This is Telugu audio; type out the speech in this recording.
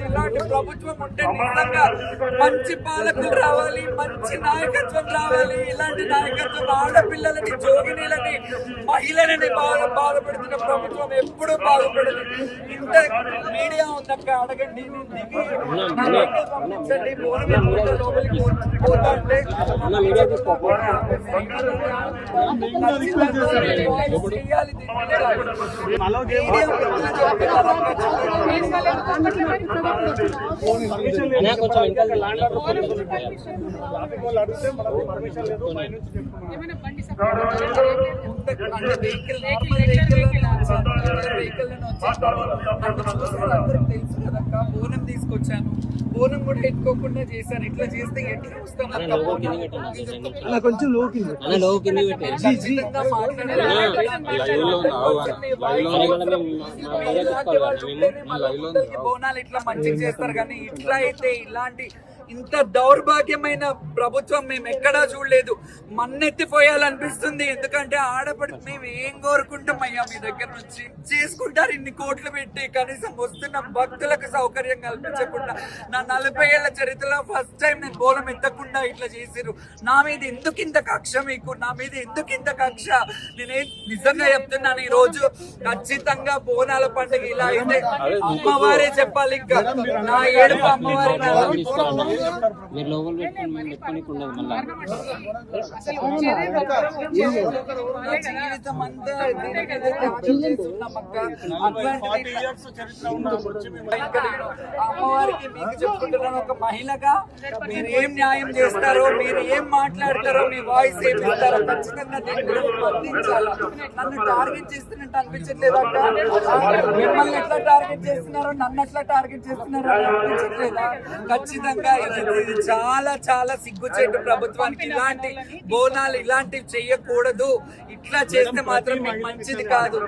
ఇలాంటి ప్రభుత్వం ఉంటే నిజంగా మంచి పాలకులు రావాలి, మంచి నాయకత్వం రావాలి. ఇలాంటి నాయకత్వం ఆడపిల్లలని, జోగినీలని, మహిళలని బాధపడుతున్న ప్రభుత్వం ఎప్పుడూ బాగుపడదు. ఇంత మీడియా ఉందక్క, అడగండి, పంపించండి. లోపలికి పోతాంటే బోనం తీసుకొచ్చాను, బోనం కూడా ఎత్తుకోకుండా చేశాను. ఇట్లా చేస్తే ఎట్లా వస్తాం? బోనాలు ఇట్లా మంచిగా చేస్తారు, కానీ ఇట్లా అయితే ఇలాంటి ఇంత దౌర్భాగ్యమైన ప్రభుత్వం మేము ఎక్కడా చూడలేదు. మన్నెత్తిపోయాలనిపిస్తుంది. ఎందుకంటే ఆడపడి మేము ఏం కోరుకుంటాం అయ్యా మీ దగ్గర నుంచి? చేసుకుంటారు ఇన్ని కోట్లు పెట్టి, కనీసం వస్తున్న భక్తులకు సౌకర్యం కల్పించకుండా. నా 40 ఏళ్ల చరిత్రలో ఫస్ట్ టైం నేను బోనం ఎత్తకుండా ఇట్లా చేసిరు. నా మీద ఎందుకు ఇంత కక్ష మీకు? నా మీద ఎందుకు ఇంత కక్ష? నేనే నిజంగా చెప్తున్నాను, ఈ రోజు ఖచ్చితంగా బోనాల పండుగ ఇలా అయితే అమ్మవారే చెప్పాలి. ఇంకా నా ఏడుపు అమ్మవారి జీవితం అంతా అమ్మవారికి మీకు చెప్పుకుంటున్నాను, ఒక మహిళగా మీరు ఏం న్యాయం చేస్తారో, మీరు ఏం మాట్లాడతారో, మీ వాయిస్ ఏమి ఇస్తారో ఖచ్చితంగా స్పందించాలి. నన్ను టార్గెట్ చేస్తున్నట్టు అనిపించట్లేదు అక్క. మిమ్మల్ని ఎట్లా టార్గెట్ చేస్తున్నారో, నన్ను ఎట్లా టార్గెట్ చేస్తున్నారో అనిపించట్లేదా? ఖచ్చితంగా ఇది చాలా చాలా సిగ్గుచేటు ప్రభుత్వానికి. ఇలాంటి బోనాలు ఇలాంటివి చెయ్యకూడదు. ఇట్లా చేస్తే మాత్రం మీకు మంచిది కాదు.